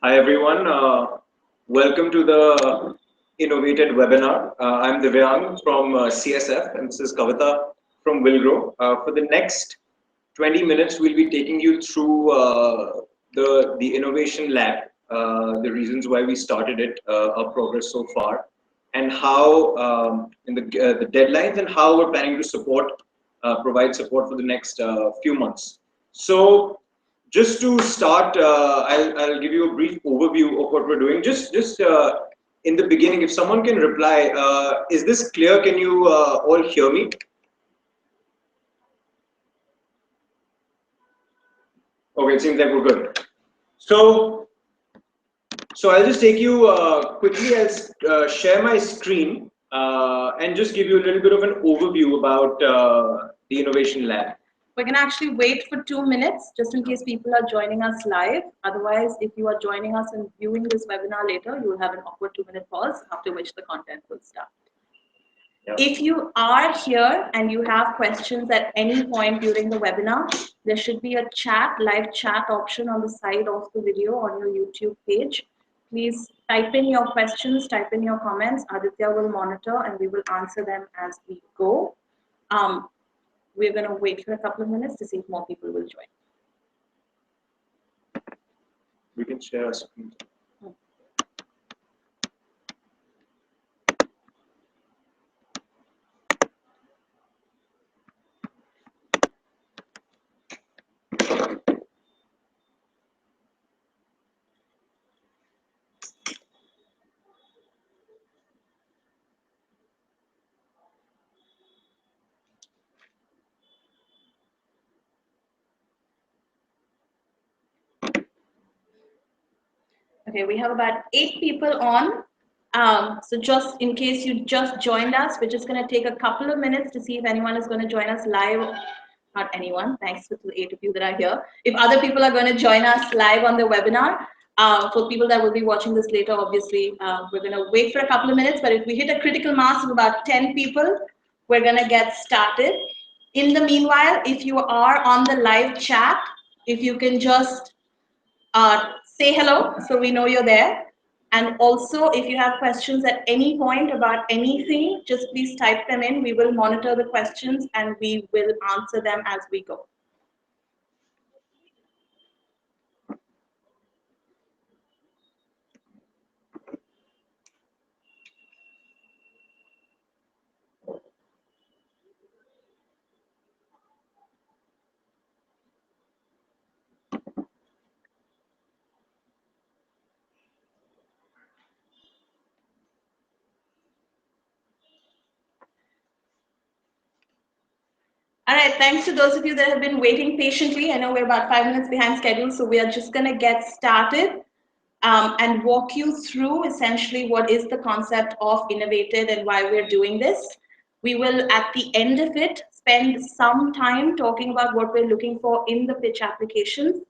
Hi everyone, welcome to the InnovatEd Webinar. I'm Divyang from CSF and this is Kavita from Wilgrow. For the next 20 minutes, we'll be taking you through the Innovation Lab, the reasons why we started it, our progress so far, and how in the deadlines and how we're planning to provide support for the next few months. So just to start, I'll give you a brief overview of what we're doing. Just in the beginning, if someone can reply, is this clear? Can you all hear me? Okay, it seems like we're good. So I'll just take you quickly. I'll share my screen and just give you a little bit of an overview about the Innovation Lab. We're going to actually wait for 2 minutes just in case people are joining us live. Otherwise, if you are joining us and viewing this webinar later, you will have an awkward 2-minute pause, after which the content will start. Yep. If you are here and you have questions at any point during the webinar, there should be a live chat option on the side of the video on your YouTube page. Please type in your questions, type in your comments. Aditya will monitor and we will answer them as we go. We're going to wait for a couple of minutes to see if more people will join. We can share our screen. Okay, we have about 8 people on. So just in case you just joined us, we're just going to take a couple of minutes to see if anyone is going to join us live. Not anyone, thanks to the 8 of you that are here. If other people are going to join us live on the webinar, for people that will be watching this later, obviously, we're going to wait for a couple of minutes. But if we hit a critical mass of about 10 people, we're going to get started. In the meanwhile, if you are on the live chat, if you can just say hello so we know you're there. And also, if you have questions at any point about anything, just please type them in. We will monitor the questions and we will answer them as we go. All right, thanks to those of you that have been waiting patiently. I know we're about 5 minutes behind schedule, so we are just going to get started and walk you through essentially what is the concept of InnovatEd and why we're doing this. We will, at the end of it, spend some time talking about what we're looking for in the pitch applications.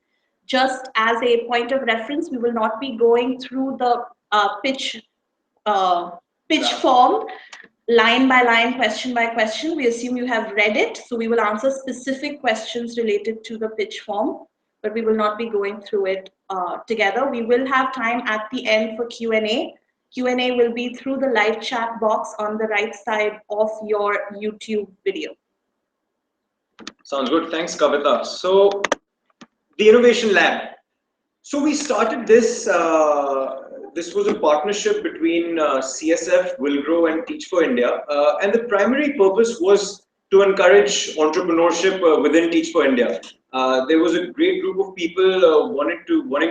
Just as a point of reference, we will not be going through the pitch form line by line, question by question. We assume you have read it, so we will answer specific questions related to the pitch form, but we will not be going through it together. We will have time at the end for Q&A. Q&A will be through the live chat box on the right side of your YouTube video. Sounds good. Thanks, Kavita. So, the Innovation Lab. So we started this. This was a partnership between CSF, Wilgrow, and Teach for India, and the primary purpose was to encourage entrepreneurship within Teach for India. There was a great group of people wanting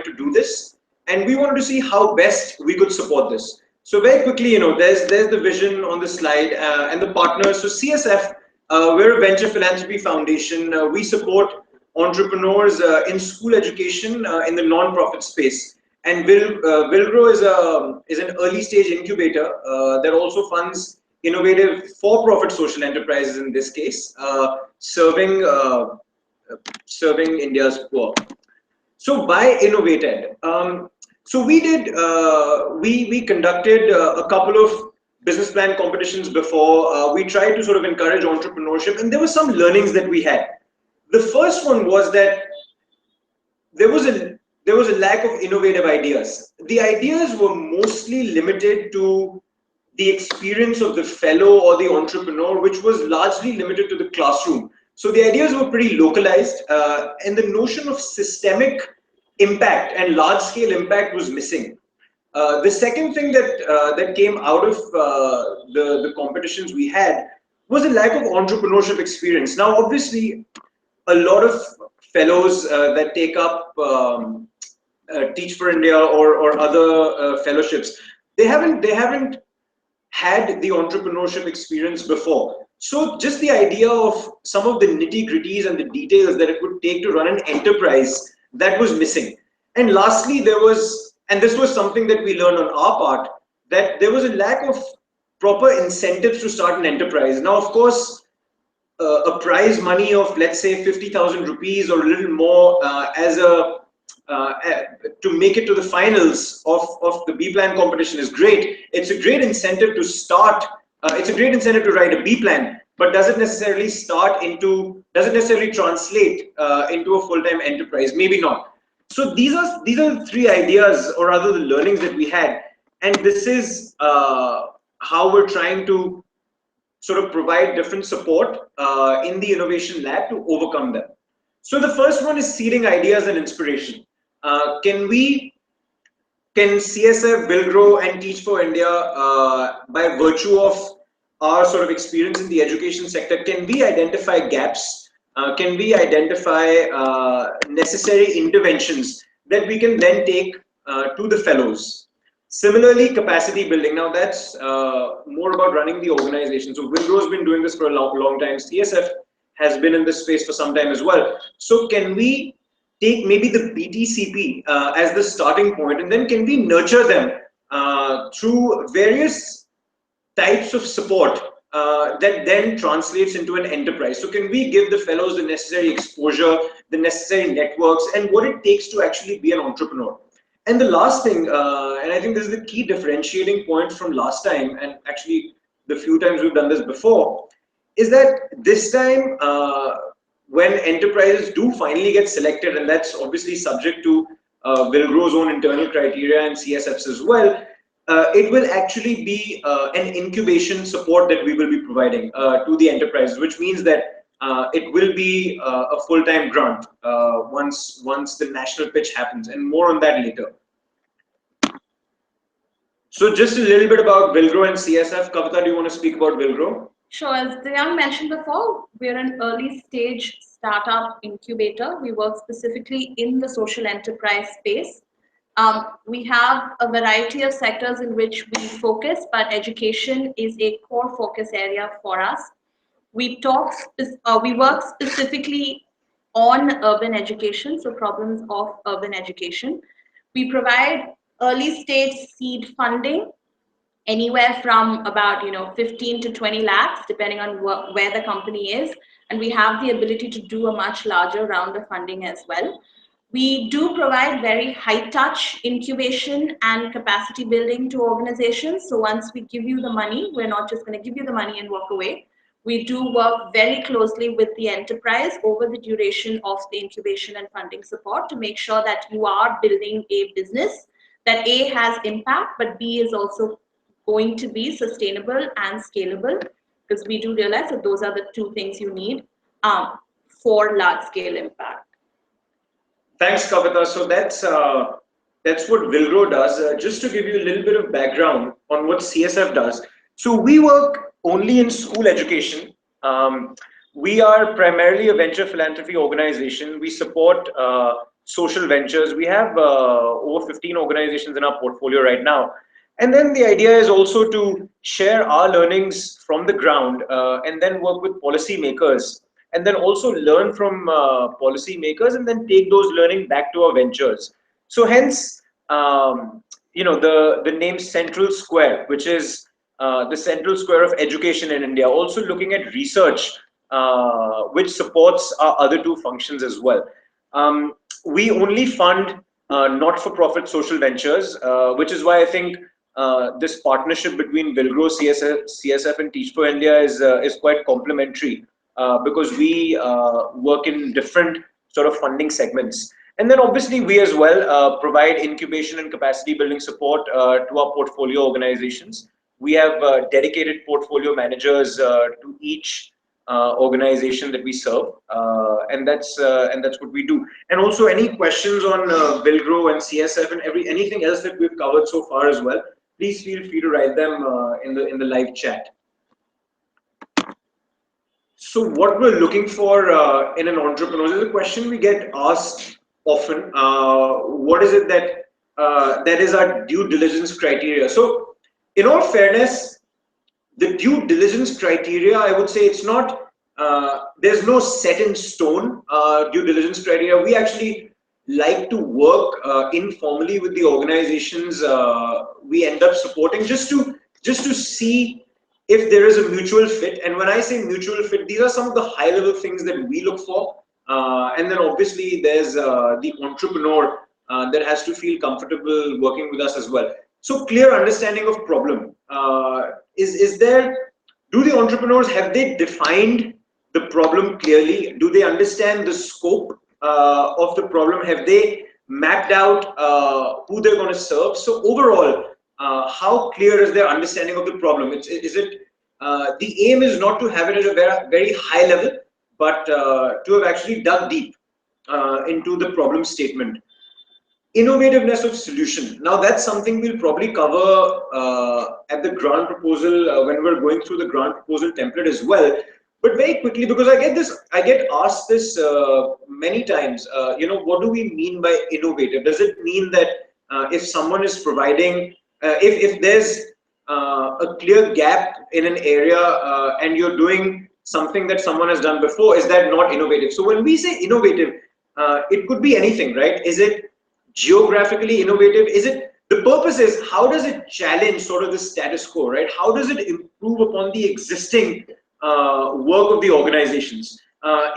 to do this, and we wanted to see how best we could support this. So very quickly, there's the vision on the slide and the partners. So CSF, we're a venture philanthropy foundation. We support entrepreneurs in school education in the non-profit space. And Wilgrow is an early stage incubator that also funds innovative for-profit social enterprises in this case, serving India's poor. So by InnovatEd, so we conducted a couple of business plan competitions before. We tried to sort of encourage entrepreneurship, and there were some learnings that we had. The first one was that there was there was a lack of innovative ideas. The ideas were mostly limited to the experience of the fellow or the entrepreneur, which was largely limited to the classroom. So the ideas were pretty localized, and the notion of systemic impact and large-scale impact was missing. The second thing that came out of the competitions we had was a lack of entrepreneurship experience. Now, obviously, a lot of fellows that take up Teach for India or other fellowships, they haven't had the entrepreneurship experience before. So just the idea of some of the nitty-gritties and the details that it would take to run an enterprise, that was missing. And lastly, there was, and this was something that we learned on our part, that there was a lack of proper incentives to start an enterprise. Now, of course, a prize money of, let's say, 50,000 rupees or a little more as a to make it to the finals of the B plan competition is great. It's a great incentive to start. It's a great incentive to write a B plan, but does it necessarily translate into a full-time enterprise? Maybe not. So these are the three ideas, or rather the learnings that we had, and this is how we're trying to sort of provide different support in the innovation lab to overcome them. So the first one is seeding ideas and inspiration. Can CSF, Wilgrow, and Teach for India, by virtue of our sort of experience in the education sector, can we identify gaps? Can we identify necessary interventions that we can then take to the fellows? Similarly, capacity building. Now that's more about running the organization. So Wilgrow has been doing this for a long time. CSF has been in this space for some time as well. So can we take maybe the BTCP as the starting point, and then can we nurture them through various types of support that then translates into an enterprise? So can we give the fellows the necessary exposure, the necessary networks, and what it takes to actually be an entrepreneur? And the last thing, and I think this is the key differentiating point from last time, and actually the few times we've done this before, is that this time, when enterprises do finally get selected, and that's obviously subject to Wilgrow's own internal criteria and CSF's as well, it will actually be an incubation support that we will be providing to the enterprise, which means that it will be a full-time grant once the national pitch happens, and more on that later. So just a little bit about Wilgrow and CSF. Kavita, do you want to speak about Wilgrow? Sure. As Dayang mentioned before, we're an early stage startup incubator. We work specifically in the social enterprise space. We have a variety of sectors in which we focus, but education is a core focus area for us. We work specifically on urban education, so problems of urban education. We provide early stage seed funding, anywhere from about 15 to 20 lakhs, depending on where the company is, and we have the ability to do a much larger round of funding as well. We do provide very high touch incubation and capacity building to organizations. So once we give you the money, we're not just going to give you the money and walk away. We do work very closely with the enterprise over the duration of the incubation and funding support to make sure that you are building a business that A, has impact, but B, is also going to be sustainable and scalable, because we do realize that those are the two things you need for large scale impact. Thanks, Kavita. So that's what Wilgrow does. Just to give you a little bit of background on what CSF does. So we work only in school education. We are primarily a venture philanthropy organization. We support social ventures. We have over 15 organizations in our portfolio right now. And then the idea is also to share our learnings from the ground and then work with policymakers, and then also learn from policymakers and then take those learning back to our ventures. So hence, the name Central Square, which is the central square of education in India, also looking at research, which supports our other two functions as well. We only fund not-for-profit social ventures, which is why I think this partnership between Wilgrow, CSF and Teach for India is quite complementary, because we work in different sort of funding segments. And then obviously we as well provide incubation and capacity building support to our portfolio organizations. We have dedicated portfolio managers to each organization that we serve, and that's what we do. And also any questions on Wilgrow and CSF and anything else that we've covered so far as well, please feel free to write them in the live chat. So what we're looking for in an entrepreneur is a question we get asked often. What is it that is our due diligence criteria? So in all fairness, the due diligence criteria, I would say it's not, there's no set in stone due diligence criteria. We actually like to work informally with the organizations we end up supporting, just to see if there is a mutual fit. And when I say mutual fit, these are some of the high level things that we look for. And then obviously there's the entrepreneur that has to feel comfortable working with us as well. So clear understanding of problem. Is there, do the entrepreneurs, have they defined the problem clearly? Do they understand the scope of the problem? Have they mapped out who they're going to serve? So overall, how clear is their understanding of the problem? The aim is not to have it at a very, very high level, but to have actually dug deep into the problem statement. Innovativeness of solution. Now that's something we'll probably cover at the grant proposal when we're going through the grant proposal template as well. But very quickly, because I get asked this many times. What do we mean by innovative? Does it mean that if someone is providing, if there's a clear gap in an area and you're doing something that someone has done before, is that not innovative? So when we say innovative, it could be anything, right? Is it geographically innovative? The purpose is, how does it challenge sort of the status quo, right? How does it improve upon the existing work of the organizations?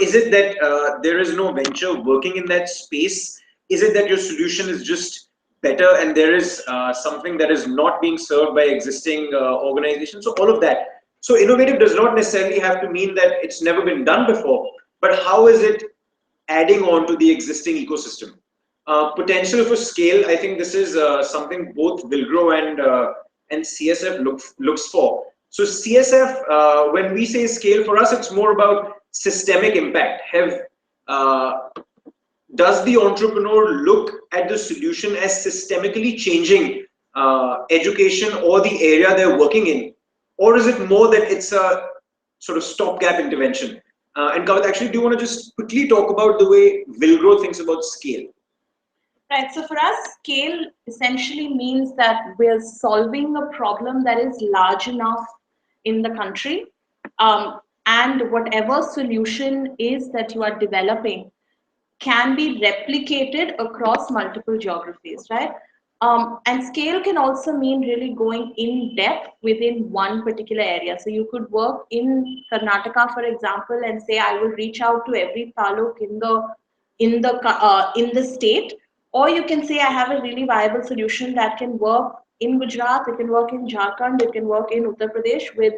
Is it that there is no venture working in that space? Is it that your solution is just better and there is something that is not being served by existing organizations? So all of that. So innovative does not necessarily have to mean that it's never been done before, but how is it adding on to the existing ecosystem? Potential for scale, I think this is something both Wilgrow and CSF looks for. So CSF, when we say scale, for us, it's more about systemic impact. Does the entrepreneur look at the solution as systemically changing education or the area they're working in? Or is it more that it's a sort of stopgap intervention? And Kavit, actually, do you want to just quickly talk about the way Wilgrow thinks about scale? Right, so for us, scale essentially means that we're solving a problem that is large enough in the country, and whatever solution is that you are developing can be replicated across multiple geographies, right? And scale can also mean really going in depth within one particular area. So you could work in Karnataka, for example, and say, I will reach out to every taluk in the state. Or you can say, I have a really viable solution that can work in Gujarat, it can work in Jharkhand, it can work in Uttar Pradesh with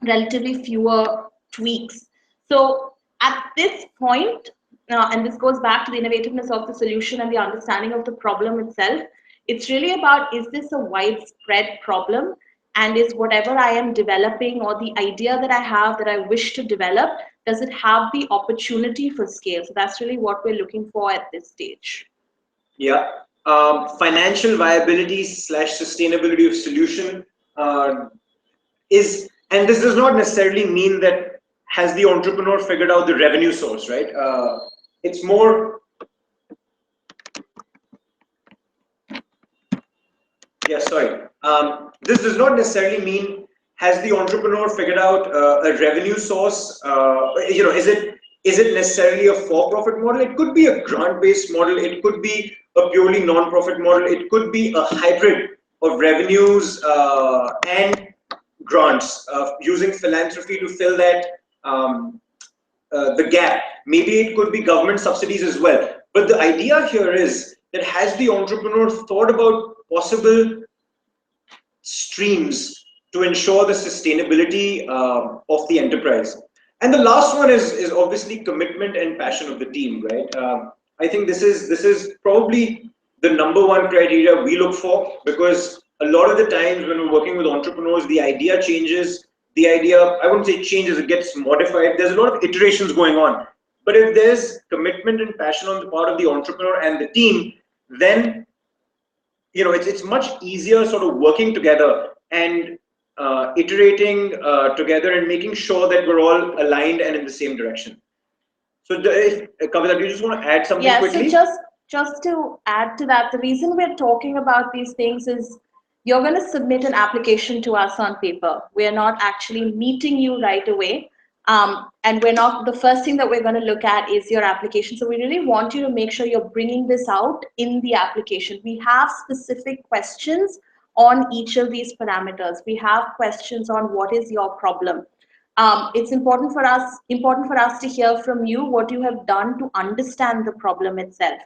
relatively fewer tweaks. So at this point, and this goes back to the innovativeness of the solution and the understanding of the problem itself, it's really about, is this a widespread problem? And is whatever I am developing or the idea that I have that I wish to develop, does it have the opportunity for scale? So that's really what we're looking for at this stage. Yeah. Financial viability / sustainability of solution is, and this does not necessarily mean that has the entrepreneur figured out the revenue source, right? It's more, yeah, sorry. This does not necessarily mean has the entrepreneur figured out a revenue source. Is it necessarily a for-profit model? It could be a grant-based model. It could be a purely non-profit model. It could be a hybrid of revenues and grants, using philanthropy to fill that the gap. Maybe it could be government subsidies as well. But the idea here is that, has the entrepreneur thought about possible streams to ensure the sustainability of the enterprise? And the last one is obviously commitment and passion of the team, right? I think this is probably the number one criteria we look for, because a lot of the times when we're working with entrepreneurs, the idea changes. The idea, I wouldn't say changes, it gets modified. There's a lot of iterations going on. But if there's commitment and passion on the part of the entrepreneur and the team, then it's much easier sort of working together and iterating together and making sure that we're all aligned and in the same direction. So, Kavita, do you just want to add something quickly? So just to add to that, the reason we're talking about these things is you're going to submit an application to us on paper. We're not actually meeting you right away. And the first thing that we're going to look at is your application. So we really want you to make sure you're bringing this out in the application. We have specific questions on each of these parameters. We have questions on what is your problem. It's important for us to hear from you what you have done to understand the problem itself.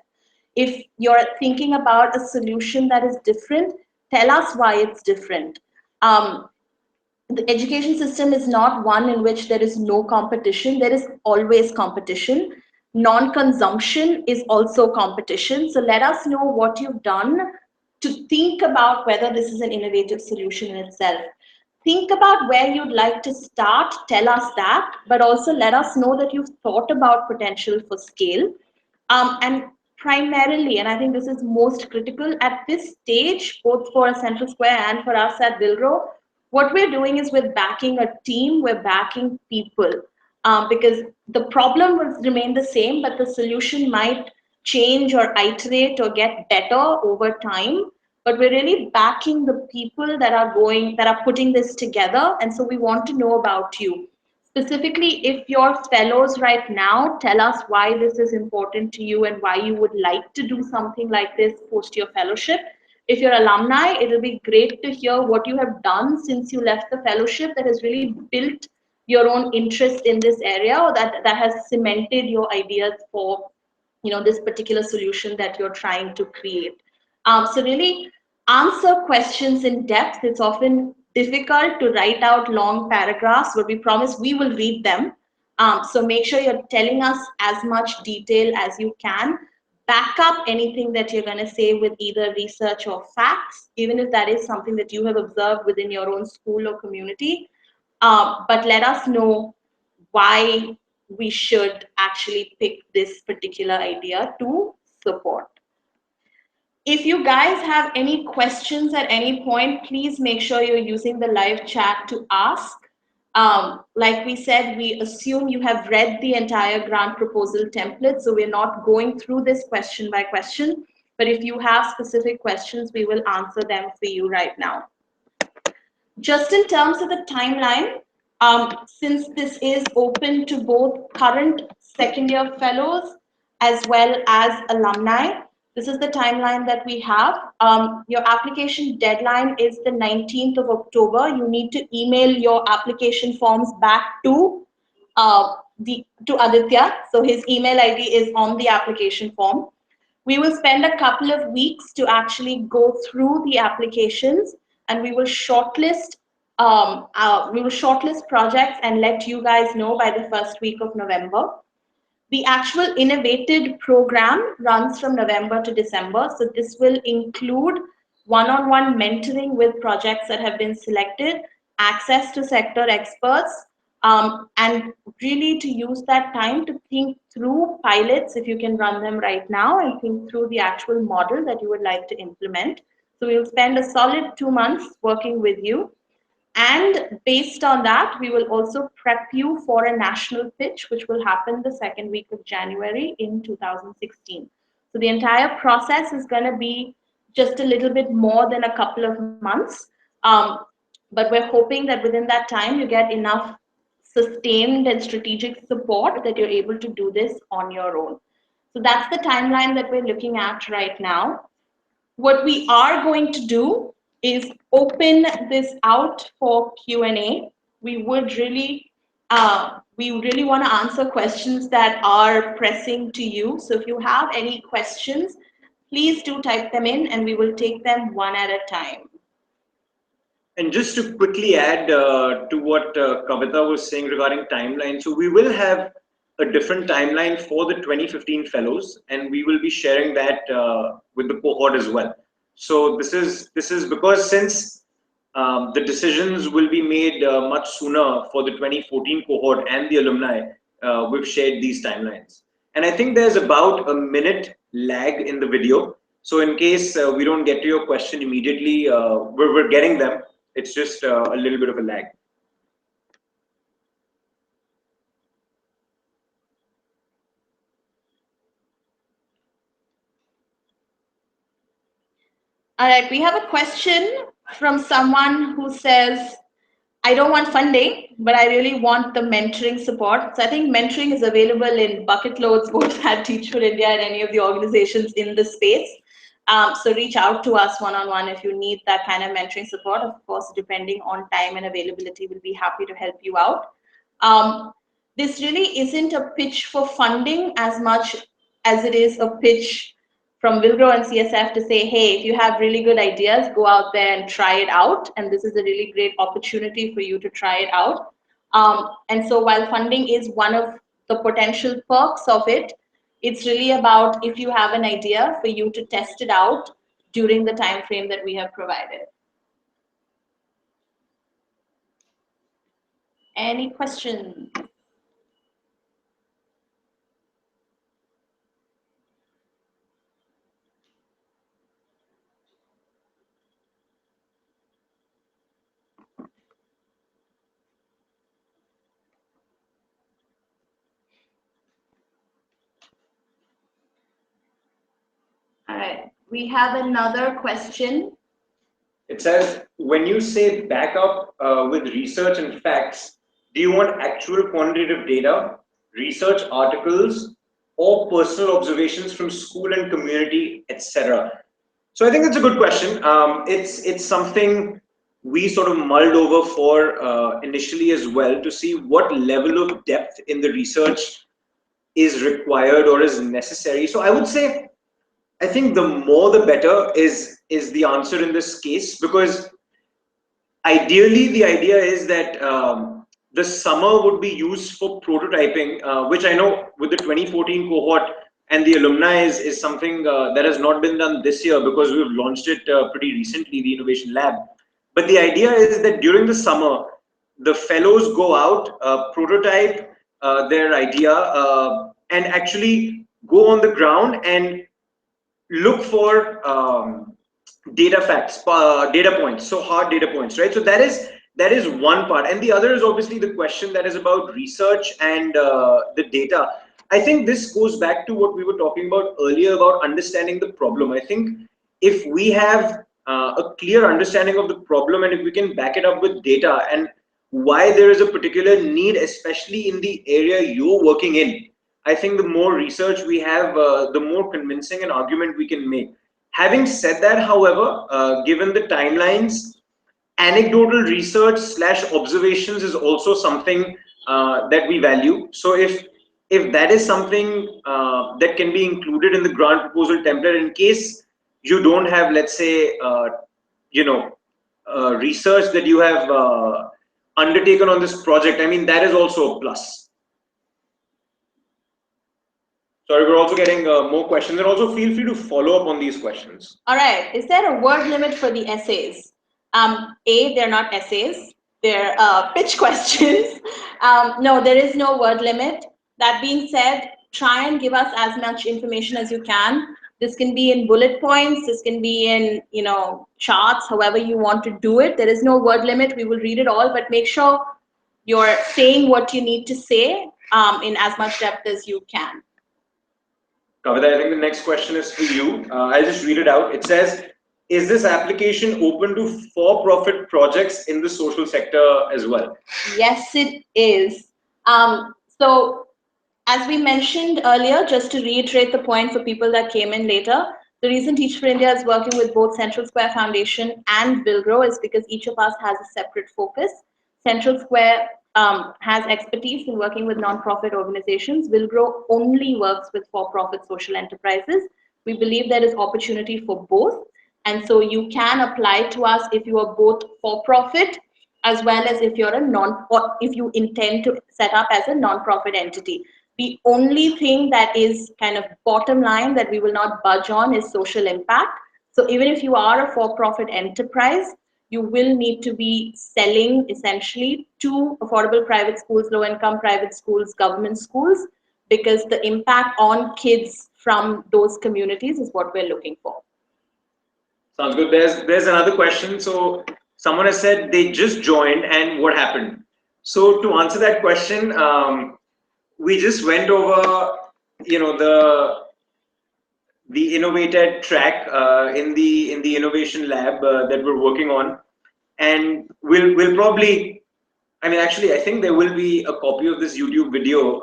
If you're thinking about a solution that is different, tell us why it's different. The education system is not one in which there is no competition. There is always competition. Non-consumption is also competition. So let us know what you've done to think about whether this is an innovative solution in itself. Think about where you'd like to start, tell us that, but also let us know that you've thought about potential for scale. And primarily, and I think this is most critical at this stage, both for Central Square and for us at Wilro, what we're doing is we're backing a team, we're backing people, because the problem will remain the same, but the solution might change or iterate or get better over time. But we're really backing the people that are putting this together. And so we want to know about you. Specifically, if you're fellows right now, tell us why this is important to you and why you would like to do something like this post your fellowship. If you're alumni, it'll be great to hear what you have done since you left the fellowship that has really built your own interest in this area, or that has cemented your ideas for this particular solution that you're trying to create. So really answer questions in depth. It's often difficult to write out long paragraphs, but we promise we will read them. So make sure you're telling us as much detail as you can. Back up anything that you're going to say with either research or facts, even if that is something that you have observed within your own school or community. But let us know why we should actually pick this particular idea to support. If you guys have any questions at any point, please make sure you're using the live chat to ask. Like we said, we assume you have read the entire grant proposal template, so we're not going through this question by question. But if you have specific questions, we will answer them for you right now. Just in terms of the timeline, since this is open to both current second-year fellows as well as alumni, this is the timeline that we have. Your application deadline is the 19th of October. You need to email your application forms back to Aditya. So his email ID is on the application form. We will spend a couple of weeks to actually go through the applications, and we will shortlist projects and let you guys know by the first week of November. The actual InnovatEd program runs from November to December. So this will include one-on-one mentoring with projects that have been selected, access to sector experts, and really to use that time to think through pilots, if you can run them right now, and think through the actual model that you would like to implement. So we'll spend a solid 2 months working with you. And based on that, we will also prep you for a national pitch, which will happen the second week of January in 2016. So the entire process is going to be just a little bit more than a couple of months. But we're hoping that within that time, you get enough sustained and strategic support that you're able to do this on your own. So that's the timeline that we're looking at right now. What we are going to do is open this out for Q&A. We really want to answer questions that are pressing to you. So if you have any questions, please do type them in and we will take them one at a time. And just to quickly add to what Kavita was saying regarding timeline, so we will have a different timeline for the 2015 fellows, and we will be sharing that with the cohort as well. So this is because since the decisions will be made much sooner for the 2014 cohort and the alumni, we've shared these timelines. And I think there's about a minute lag in the video. So in case we don't get to your question immediately, we're getting them. It's just a little bit of a lag. All right, we have a question from someone who says, I don't want funding, but I really want the mentoring support. So I think mentoring is available in bucket loads, both at Teach for India and any of the organizations in the space. So reach out to us one-on-one if you need that kind of mentoring support. Of course, depending on time and availability, we'll be happy to help you out. This really isn't a pitch for funding as much as it is a pitch from Wilgrow and CSF to say, hey, if you have really good ideas, go out there and try it out. And this is a really great opportunity for you to try it out. And so while funding is one of the potential perks of it, it's really about, if you have an idea, for you to test it out during the time frame that we have provided. Any questions? All right, we have another question. It says, when you say back up with research and facts, do you want actual quantitative data, research articles, or personal observations from school and community, etc.? So I think that's a good question. It's something we sort of mulled over for initially as well, to see what level of depth in the research is required or is necessary. So I would say, I think the more the better is the answer in this case, because ideally the idea is that the summer would be used for prototyping, which I know with the 2014 cohort and the alumni is something that has not been done this year because we've launched it pretty recently, the Innovation Lab. But the idea is that during the summer, the fellows go out, prototype their idea, and actually go on the ground and look for data facts, data points, so hard data points, right? So that is one part, and the other is obviously the question that is about research and the data. I think this goes back to what we were talking about earlier about understanding the problem. I think if we have a clear understanding of the problem, and if we can back it up with data and why there is a particular need, especially in the area you're working in, I think the more research we have, the more convincing an argument we can make. Having said that, however, given the timelines, anecdotal research / observations is also something that we value. So if that is something that can be included in the grant proposal template, in case you don't have, let's say, research that you have undertaken on this project, I mean, that is also a plus. Sorry, we're also getting more questions, and also feel free to follow up on these questions. All right, is there a word limit for the essays? They're not essays, they're pitch questions. No, there is no word limit. That being said, try and give us as much information as you can. This can be in bullet points, this can be in, charts, however you want to do it. There is no word limit, we will read it all, but make sure you're saying what you need to say in as much depth as you can. Kavita, I think the next question is for you. I'll just read it out. It says, is this application open to for-profit projects in the social sector as well? Yes, it is. So as we mentioned earlier, just to reiterate the point for people that came in later, the reason Teach for India is working with both Central Square Foundation and Wilgrow is because each of us has a separate focus. Central Square has expertise in working with non-profit organizations. Wilgrow only works with for-profit social enterprises. We believe there is opportunity for both. And so you can apply to us if you are both for-profit as well as if you're or if you intend to set up as a non-profit entity. The only thing that is kind of bottom line that we will not budge on is social impact. So even if you are a for-profit enterprise, you will need to be selling essentially to affordable private schools, low-income private schools, government schools, because the impact on kids from those communities is what we're looking for. Sounds good. There's another question. So someone has said they just joined and what happened? So to answer that question, we just went over, the InnovatEd track in the innovation lab that we're working on, and we'll probably, I mean, actually, I think there will be a copy of this YouTube video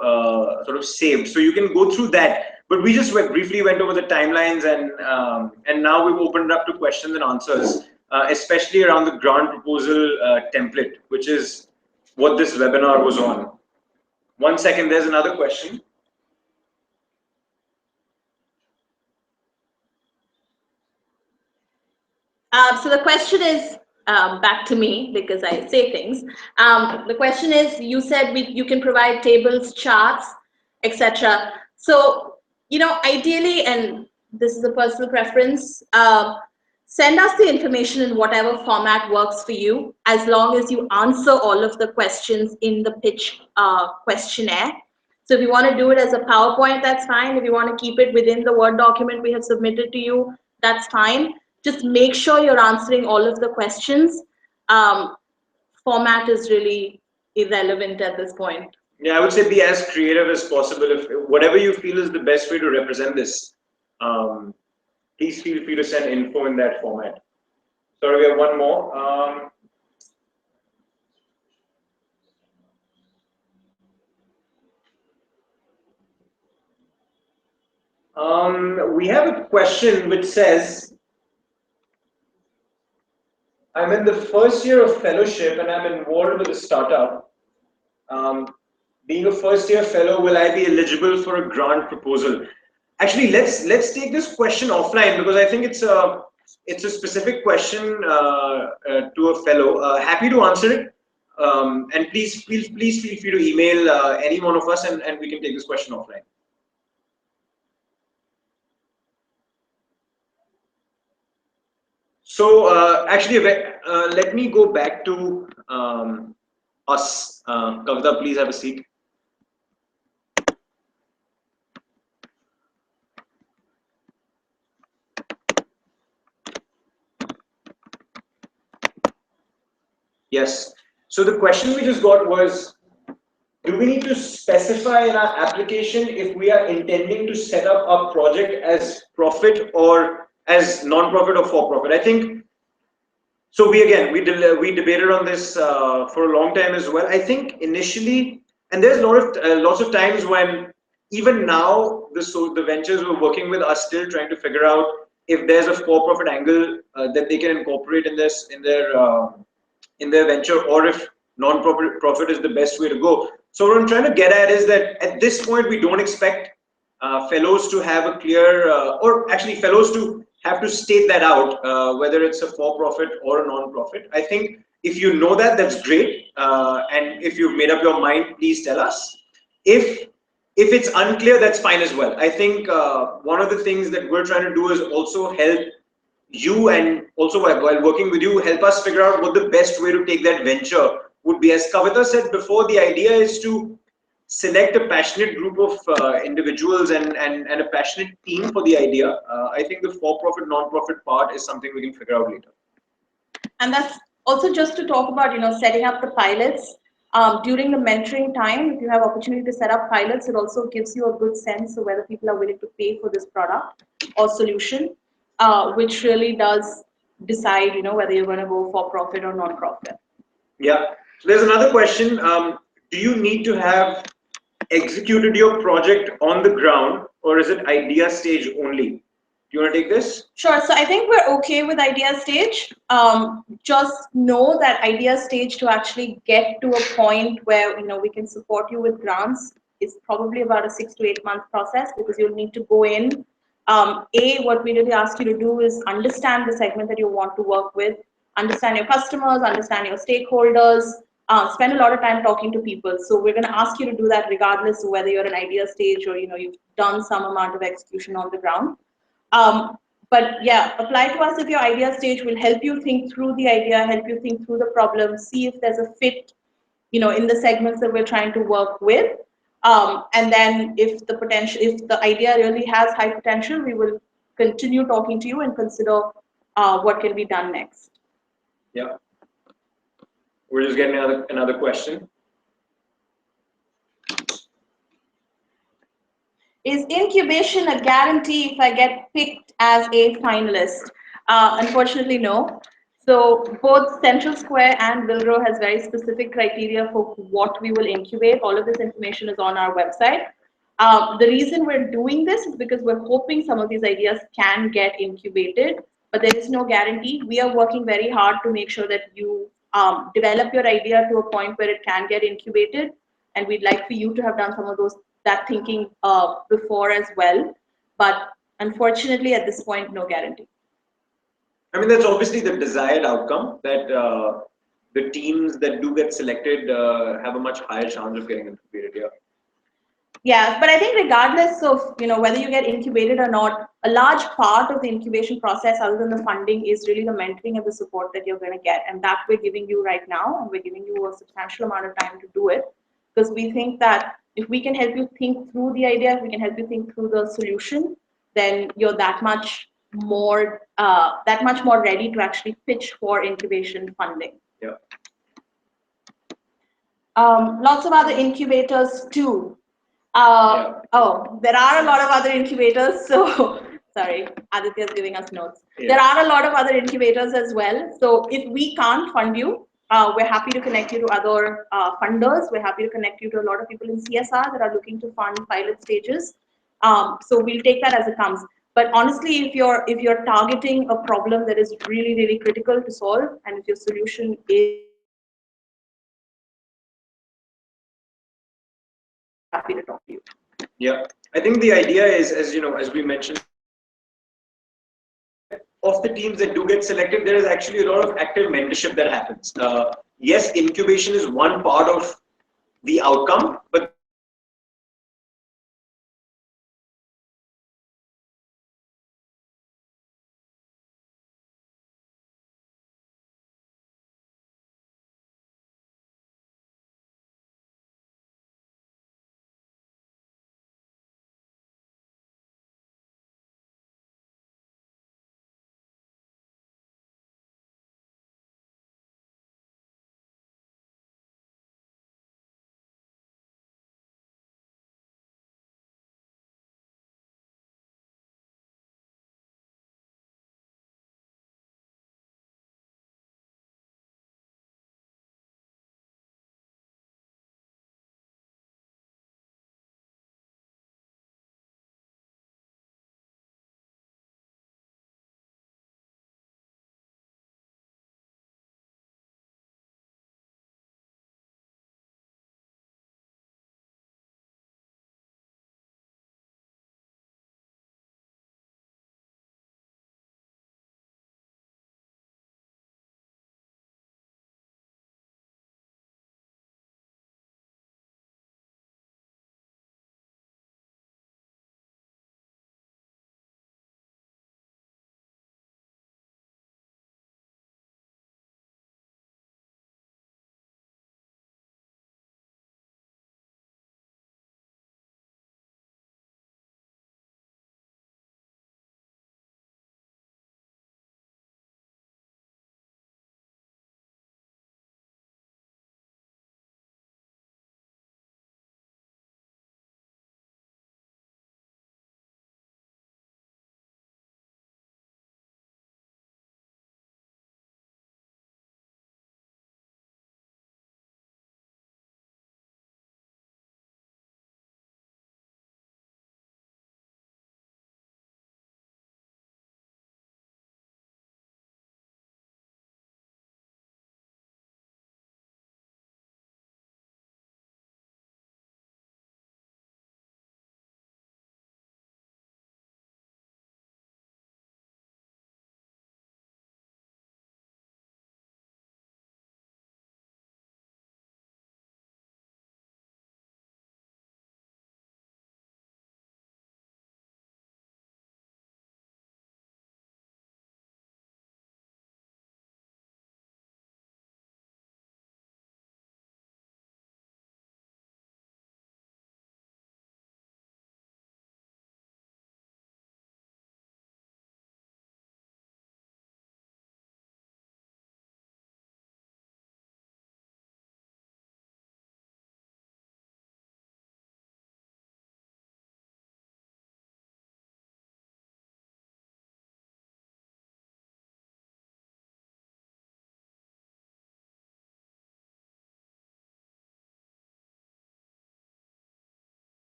sort of saved, so you can go through that. But we just briefly went over the timelines, and now we've opened up to questions and answers, especially around the grant proposal template, which is what this webinar was on. 1 second, there's another question. So the question is, back to me because I say things. The question is, you said you can provide tables, charts, etc. So, ideally, and this is a personal preference, send us the information in whatever format works for you, as long as you answer all of the questions in the pitch questionnaire. So if you want to do it as a PowerPoint, that's fine. If you want to keep it within the Word document we have submitted to you, that's fine. Just make sure you're answering all of the questions. Format is really irrelevant at this point. Yeah, I would say be as creative as possible. If whatever you feel is the best way to represent this, please feel free to send info in that format. Sorry, we have one more. We have a question which says, I'm in the first year of fellowship and I'm involved with a startup. Being a first year fellow, will I be eligible for a grant proposal? Actually, let's take this question offline, because I think it's a specific question to a fellow. Happy to answer it, and please feel free to email any one of us, and we can take this question offline. So actually, let me go back to us. Kavita, please have a seat. Yes. So the question we just got was, do we need to specify in our application if we are intending to set up our project as profit or as non-profit or for-profit? I think, so we debated on this for a long time as well. I think initially, and there's lots of times when even now the ventures we're working with are still trying to figure out if there's a for-profit angle that they can incorporate in their venture, or if non-profit is the best way to go. So what I'm trying to get at is that at this point we don't expect fellows to have a clear, or actually fellows to have to state that out, whether it's a for-profit or a non-profit. I think if you know that, that's great, and if you've made up your mind, please tell us. If it's unclear, that's fine as well. I think one of the things that we're trying to do is also help you, and also while working with you, help us figure out what the best way to take that venture would be. As Kavita said before, the idea is to select a passionate group of individuals and a passionate team for the idea. I think the for-profit, non-profit part is something we can figure out later. And that's also just to talk about, setting up the pilots. During the mentoring time, if you have opportunity to set up pilots, it also gives you a good sense of whether people are willing to pay for this product or solution, which really does decide, whether you're going to go for profit or non-profit. Yeah. So there's another question. Do you need to have executed your project on the ground, or is it idea stage only? Do you want to take this? Sure. So I think we're okay with idea stage. Just know that idea stage, to actually get to a point where we can support you with grants, is probably about a 6 to 8 month process, because you'll need to go in. What we really ask you to do is understand the segment that you want to work with, understand your customers, understand your stakeholders, spend a lot of time talking to people. So we're going to ask you to do that regardless of whether you're an idea stage or you've done some amount of execution on the ground. But yeah, apply to us if your idea stage will help you think through the idea, help you think through the problem, see if there's a fit, in the segments that we're trying to work with. And then if the idea really has high potential, we will continue talking to you and consider what can be done next. Yeah. We're just getting another question. Is incubation a guarantee if I get picked as a finalist? Unfortunately, no. So both Central Square and Wilrow has very specific criteria for what we will incubate. All of this information is on our website. The reason we're doing this is because we're hoping some of these ideas can get incubated, but there is no guarantee. We are working very hard to make sure that you develop your idea to a point where it can get incubated, and we'd like for you to have done some of that thinking before as well. But unfortunately, at this point, no guarantee. I mean, that's obviously the desired outcome, that the teams that do get selected have a much higher chance of getting incubated. Yeah. Yeah, but I think regardless of whether you get incubated or not, a large part of the incubation process, other than the funding, is really the mentoring and the support that you're going to get, and that we're giving you right now, and we're giving you a substantial amount of time to do it, because we think that if we can help you think through the idea, if we can help you think through the solution, then you're that much more ready to actually pitch for incubation funding. Yeah. Lots of other incubators too. Oh, there are a lot of other incubators. So, sorry, Aditya is giving us notes. Yeah. There are a lot of other incubators as well. So, if we can't fund you, we're happy to connect you to other funders. We're happy to connect you to a lot of people in CSR that are looking to fund pilot stages. So, we'll take that as it comes. But honestly, if you're targeting a problem that is really, really critical to solve, and if your solution is happy to talk to you. Yeah, I think the idea is, as we mentioned, of the teams that do get selected, there is actually a lot of active mentorship that happens. Yes, incubation is one part of the outcome, but